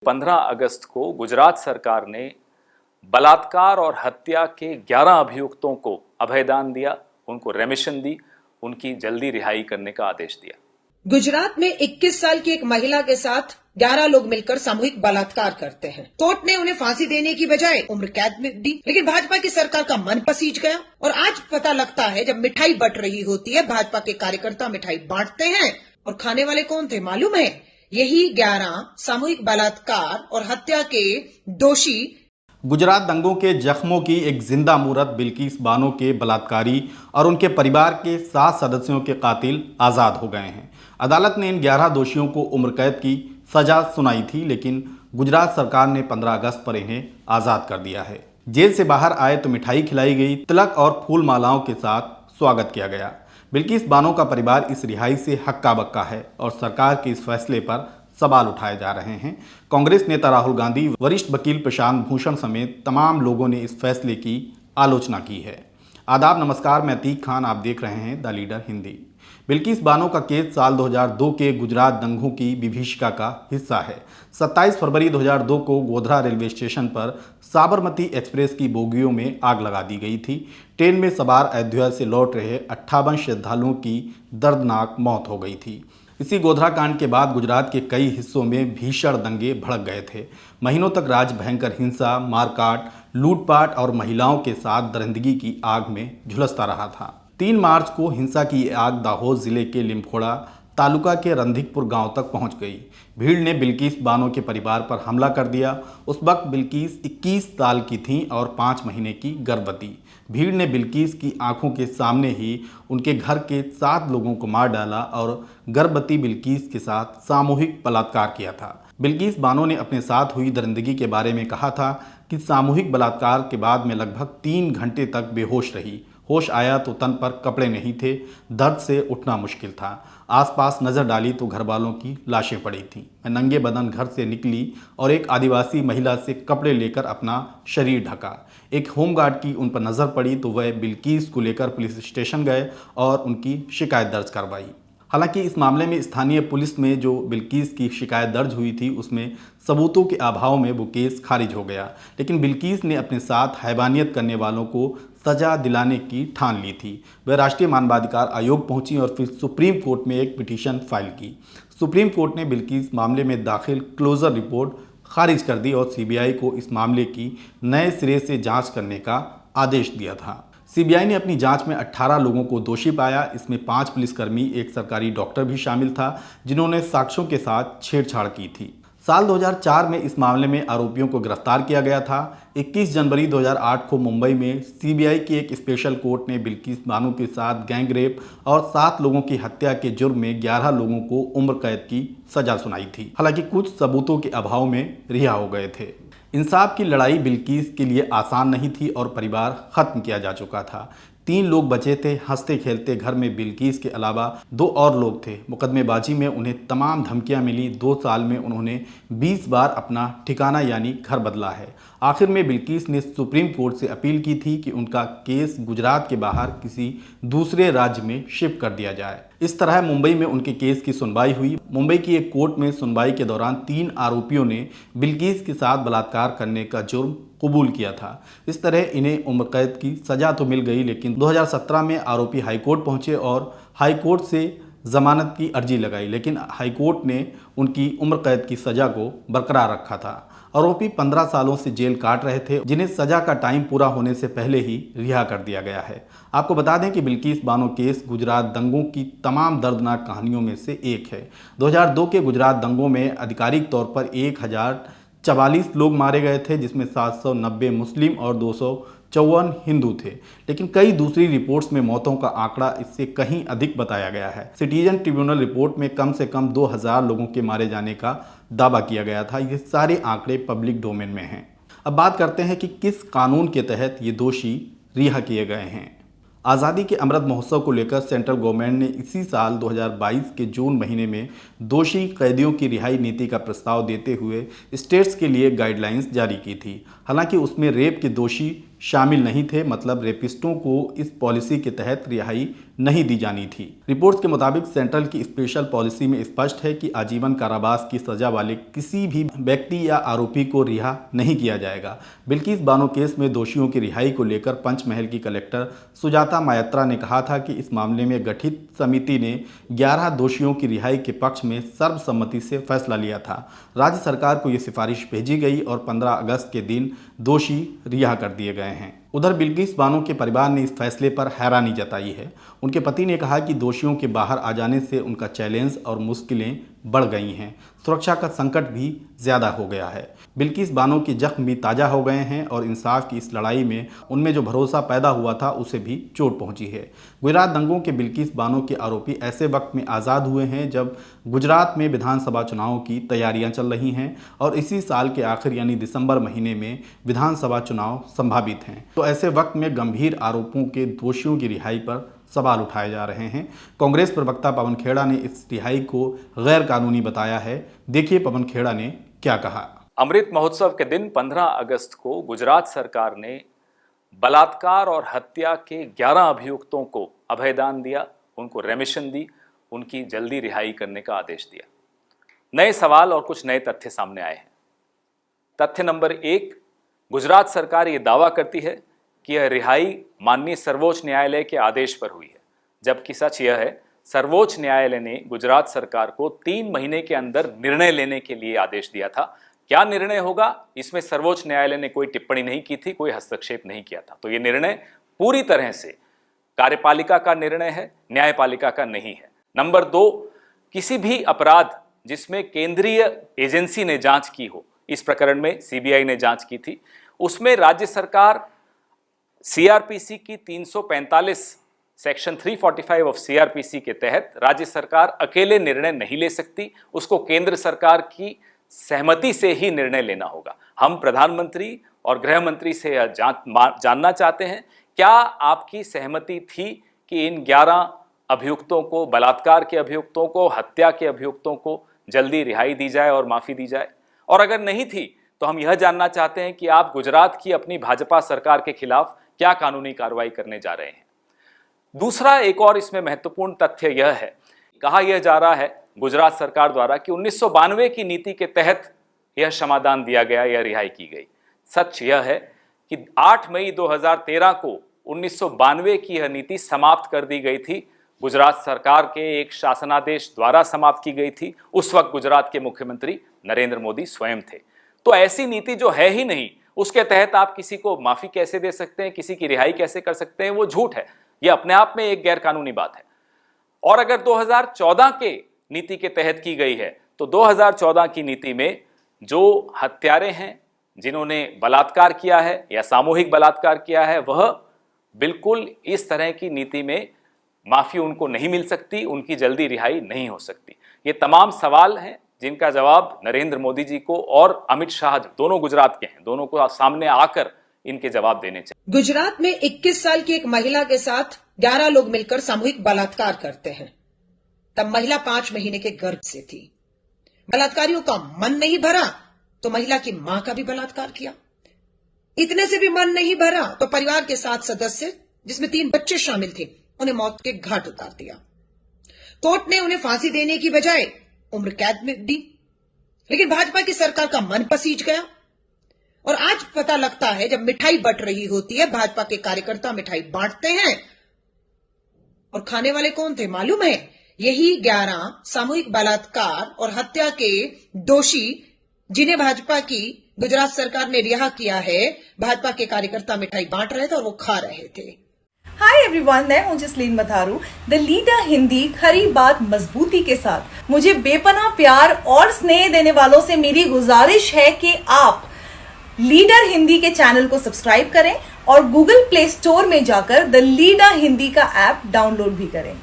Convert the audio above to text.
15 अगस्त को गुजरात सरकार ने बलात्कार और हत्या के 11 अभियुक्तों को अभयदान दिया, उनको रेमिशन दी, उनकी जल्दी रिहाई करने का आदेश दिया। गुजरात में 21 साल की एक महिला के साथ 11 लोग मिलकर सामूहिक बलात्कार करते हैं। कोर्ट ने उन्हें फांसी देने की बजाय उम्र कैद में दी, लेकिन भाजपा की सरकार का मन पसीज गया और आज पता लगता है जब मिठाई बंट रही होती है, भाजपा के कार्यकर्ता मिठाई बांटते हैं और खाने वाले कौन थे मालूम है? यही 11 सामूहिक बलात्कार और हत्या के दोषी। गुजरात दंगों के जख्मों की एक जिंदा मूरत बिल्किस बानो के बलात्कारी और उनके परिवार के 7 सदस्यों के कातिल आज़ाद हो गए हैं। अदालत ने इन 11 दोषियों को उम्र कैद की सजा सुनाई थी, लेकिन गुजरात सरकार ने 15 अगस्त पर इन्हें आज़ाद कर दिया है। जेल से बाहर आए तो मिठाई खिलाई गई, तिलक और फूल मालाओं के साथ स्वागत किया गया। बिल्किस बानो का परिवार इस रिहाई से हक्का बक्का है और सरकार के इस फैसले पर सवाल उठाए जा रहे हैं। कांग्रेस नेता राहुल गांधी, वरिष्ठ वकील प्रशांत भूषण समेत तमाम लोगों ने इस फैसले की आलोचना की है। आदाब, नमस्कार, मैं अतीक खान, आप देख रहे हैं द लीडर हिंदी। बिल्किस बानो का केस साल 2002 के गुजरात दंगों की विभीषिका का हिस्सा है। 27 फरवरी 2002 को गोधरा रेलवे स्टेशन पर साबरमती एक्सप्रेस की बोगियों में आग लगा दी गई थी। ट्रेन में सवार अयोध्या से लौट रहे 58 श्रद्धालुओं की दर्दनाक मौत हो गई थी। इसी गोधरा कांड के बाद गुजरात के कई हिस्सों में भीषण दंगे भड़क गए थे। महीनों तक राज्य भयंकर हिंसा, मारकाट, लूटपाट और महिलाओं के साथ दरिंदगी की आग में झुलसता रहा था। 3 मार्च को हिंसा की आग दाहोद जिले के लिमखोड़ा तालुका के रंधिकपुर गांव तक पहुंच गई। भीड़ ने बिल्किस बानो के परिवार पर हमला कर दिया। उस वक्त बिल्किस 21 साल की थीं और 5 महीने की गर्भवती। भीड़ ने बिल्किस की आंखों के सामने ही उनके घर के 7 लोगों को मार डाला और गर्भवती बिल्किस के साथ सामूहिक बलात्कार किया था। बिल्किस बानो ने अपने साथ हुई दरिंदगी के बारे में कहा था कि सामूहिक बलात्कार के बाद मैं लगभग 3 घंटे तक बेहोश रही। होश आया तो तन पर कपड़े नहीं थे, दर्द से उठना मुश्किल था। आसपास नज़र डाली तो घर वालों की लाशें पड़ी थीं। मैं नंगे बदन घर से निकली और एक आदिवासी महिला से कपड़े लेकर अपना शरीर ढका। एक होमगार्ड की उन पर नज़र पड़ी तो वह बिल्किस को लेकर पुलिस स्टेशन गए और उनकी शिकायत दर्ज करवाई। हालांकि इस मामले में स्थानीय पुलिस में जो बिल्किस की शिकायत दर्ज हुई थी उसमें सबूतों के अभाव में वो केस खारिज हो गया, लेकिन बिल्किस ने अपने साथ हैवानियत करने वालों को सजा दिलाने की ठान ली थी। वह राष्ट्रीय मानवाधिकार आयोग पहुंची और फिर सुप्रीम कोर्ट में एक पिटीशन फाइल की। सुप्रीम कोर्ट ने बिल्किस मामले में दाखिल क्लोजर रिपोर्ट खारिज कर दी और सीबीआई को इस मामले की नए सिरे से जांच करने का आदेश दिया था। सीबीआई ने अपनी जांच में 18 लोगों को दोषी पाया। इसमें 5 पुलिसकर्मी, एक सरकारी डॉक्टर भी शामिल था जिन्होंने साक्ष्यों के साथ छेड़छाड़ की थी। साल 2004 में इस मामले में आरोपियों को गिरफ्तार किया गया था। 21 जनवरी 2008 को मुंबई में सीबीआई की एक स्पेशल कोर्ट ने बिल्किस बानो के साथ गैंग रेप और 7 लोगों की हत्या के जुर्म में 11 लोगों को उम्र कैद की सजा सुनाई थी। हालांकि कुछ सबूतों के अभाव में रिहा हो गए थे। इंसाफ की लड़ाई बिल्किस के लिए आसान नहीं थी और परिवार खत्म किया जा चुका था। 3 लोग बचे थे। हंसते खेलते घर में बिल्किस के अलावा 2 और लोग थे। मुकदमेबाजी में उन्हें तमाम धमकियां मिली। 2 साल में उन्होंने 20 बार अपना ठिकाना यानी घर बदला है। आखिर में बिल्किस ने सुप्रीम कोर्ट से अपील की थी कि उनका केस गुजरात के बाहर किसी दूसरे राज्य में शिफ्ट कर दिया जाए। इस तरह मुंबई में उनके केस की सुनवाई हुई। मुंबई की एक कोर्ट में सुनवाई के दौरान 3 आरोपियों ने बिल्किस के साथ बलात्कार करने का जुर्म कबूल किया था। इस तरह इन्हें उम्र कैद की सजा तो मिल गई, लेकिन 2017 में आरोपी हाईकोर्ट पहुंचे और हाईकोर्ट से जमानत की अर्जी लगाई, लेकिन हाईकोर्ट ने उनकी उम्र कैद की सजा को बरकरार रखा था। आरोपी 15 सालों से जेल काट रहे थे, जिन्हें सजा का टाइम पूरा होने से पहले ही रिहा कर दिया गया है। आपको बता दें कि बिल्किस बानो केस गुजरात दंगों की तमाम दर्दनाक कहानियों में से एक है। 2002 के गुजरात दंगों में आधिकारिक तौर पर 1044 लोग मारे गए थे, जिसमें 790 मुस्लिम और 254 हिंदू थे, लेकिन कई दूसरी रिपोर्ट्स में मौतों का आंकड़ा इससे कहीं अधिक बताया गया है। सिटीजन ट्रिब्यूनल रिपोर्ट में कम से कम 2000 लोगों के मारे जाने का दावा किया गया था। ये सारे आंकड़े पब्लिक डोमेन में हैं। अब बात करते हैं कि किस कानून के तहत ये दोषी रिहा किए गए हैं। आज़ादी के अमृत महोत्सव को लेकर सेंट्रल गवर्नमेंट ने इसी साल 2022 के जून महीने में दोषी कैदियों की रिहाई नीति का प्रस्ताव देते हुए स्टेट्स के लिए गाइडलाइंस जारी की थी। हालांकि उसमें रेप के दोषी शामिल नहीं थे, मतलब रेपिस्टों को इस पॉलिसी के तहत रिहाई नहीं दी जानी थी। रिपोर्ट्स के मुताबिक सेंट्रल की स्पेशल पॉलिसी में स्पष्ट है कि आजीवन कारावास की सजा वाले किसी भी व्यक्ति या आरोपी को रिहा नहीं किया जाएगा। बिल्किस बानो केस में दोषियों की रिहाई को लेकर पंचमहल की कलेक्टर सुजाता मायत्रा ने कहा था कि इस मामले में गठित समिति ने 11 दोषियों की रिहाई के पक्ष में सर्वसम्मति से फैसला लिया था। राज्य सरकार को ये सिफारिश भेजी गई और 15 अगस्त के दिन दोषी रिहा कर दिए गए हैं। उधर बिल्किस बानो के परिवार ने इस फैसले पर हैरानी जताई है। उनके पति ने कहा कि दोषियों के बाहर आ जाने से उनका चैलेंज और मुश्किलें बढ़ गई हैं, सुरक्षा का संकट भी ज़्यादा हो गया है। बिल्किस बानो के जख्म भी ताज़ा हो गए हैं और इंसाफ की इस लड़ाई में उनमें जो भरोसा पैदा हुआ था उसे भी चोट पहुंची है। गुजरात दंगों के बिल्किस बानो के आरोपी ऐसे वक्त में आज़ाद हुए हैं जब गुजरात में विधानसभा चुनाव की तैयारियां चल रही हैं और इसी साल के आखिर यानी दिसंबर महीने में विधानसभा चुनाव संभावित हैं। तो ऐसे वक्त में गंभीर आरोपों के दोषियों की रिहाई पर सवाल उठाए जा रहे हैं। कांग्रेस प्रवक्ता पवन खेड़ा ने इस रिहाई को गैर कानूनी बताया है। देखिए पवन खेड़ा ने क्या कहा। अमृत महोत्सव के दिन 15 अगस्त को गुजरात सरकार ने बलात्कार और हत्या के 11 अभियुक्तों को अभयदान दिया, उनको रेमिशन दी, उनकी जल्दी रिहाई करने का आदेश दिया। नए सवाल और कुछ नए तथ्य सामने आए हैं। तथ्य नंबर 1, गुजरात सरकार ये दावा करती है कि यह रिहाई माननीय सर्वोच्च न्यायालय के आदेश पर हुई है, जबकि सच यह है सर्वोच्च न्यायालय ने गुजरात सरकार को 3 महीने के अंदर निर्णय लेने के लिए आदेश दिया था। क्या निर्णय होगा इसमें सर्वोच्च न्यायालय ने कोई टिप्पणी नहीं की थी, कोई हस्तक्षेप नहीं किया था। तो ये निर्णय पूरी तरह से कार्यपालिका का निर्णय है, न्यायपालिका का नहीं है। नंबर 2, किसी भी अपराध जिसमें केंद्रीय एजेंसी ने जांच की हो, इस प्रकरण में सीबीआई ने जांच की थी, उसमें राज्य सरकार सीआरपीसी की 345 सेक्शन 345 ऑफ सीआरपीसी के तहत राज्य सरकार अकेले निर्णय नहीं ले सकती, उसको केंद्र सरकार की सहमति से ही निर्णय लेना होगा। हम प्रधानमंत्री और गृह मंत्री से यह जानना चाहते हैं, क्या आपकी सहमति थी कि इन 11 अभियुक्तों को, बलात्कार के अभियुक्तों को, हत्या के अभियुक्तों को जल्दी रिहाई दी जाए और माफ़ी दी जाए? और अगर नहीं थी तो हम यह जानना चाहते हैं कि आप गुजरात की अपनी भाजपा सरकार के खिलाफ क्या कानूनी कार्रवाई करने जा रहे हैं। दूसरा एक और इसमें महत्वपूर्ण तथ्य यह है, कहा यह जा रहा है गुजरात सरकार द्वारा कि 1992 की नीति के तहत यह क्षमादान दिया गया, यह रिहाई की गई। सच यह है कि 8 मई 2013 को 1992 की यह नीति समाप्त कर दी गई थी, गुजरात सरकार के एक शासनादेश द्वारा समाप्त की गई थी। उस वक्त गुजरात के मुख्यमंत्री नरेंद्र मोदी स्वयं थे। तो ऐसी नीति जो है ही नहीं, उसके तहत आप किसी को माफ़ी कैसे दे सकते हैं, किसी की रिहाई कैसे कर सकते हैं? वो झूठ है, यह अपने आप में एक गैर कानूनी बात है। और अगर 2014 के नीति के तहत की गई है तो 2014 की नीति में जो हत्यारे हैं, जिन्होंने बलात्कार किया है या सामूहिक बलात्कार किया है, वह बिल्कुल इस तरह की नीति में माफ़ी उनको नहीं मिल सकती, उनकी जल्दी रिहाई नहीं हो सकती। ये तमाम सवाल हैं जिनका जवाब नरेंद्र मोदी जी को और अमित शाह, दोनों गुजरात के हैं, दोनों को सामने आकर इनके जवाब देने चाहिए। गुजरात में 21 साल की एक महिला के साथ 11 लोग मिलकर सामूहिक बलात्कार करते हैं। तब महिला 5 महीने के गर्भ से थी। बलात्कारियों का मन नहीं भरा तो महिला की मां का भी बलात्कार किया। इतने से भी मन नहीं भरा तो परिवार के 7 सदस्य, जिसमें 3 बच्चे शामिल थे, उन्हें मौत के घाट उतार दिया। कोर्ट ने उन्हें फांसी देने की बजाय उम्र कैद में दी, लेकिन भाजपा की सरकार का मन पसीज गया। और आज पता लगता है, जब मिठाई बंट रही होती है, भाजपा के कार्यकर्ता मिठाई बांटते हैं, और खाने वाले कौन थे मालूम है? यही 11 सामूहिक बलात्कार और हत्या के दोषी, जिन्हें भाजपा की गुजरात सरकार ने रिहा किया है। भाजपा के कार्यकर्ता मिठाई बांट रहे थे और वो खा रहे थे। हाय एवरीवन, मैं हूं जसलीन मथारू, द लीडर हिंदी। खरी बात मजबूती के साथ। मुझे बेपनाह प्यार और स्नेह देने वालों से मेरी गुजारिश है कि आप लीडर हिंदी के चैनल को सब्सक्राइब करें और गूगल प्ले स्टोर में जाकर द लीडर हिंदी का ऐप डाउनलोड भी करें।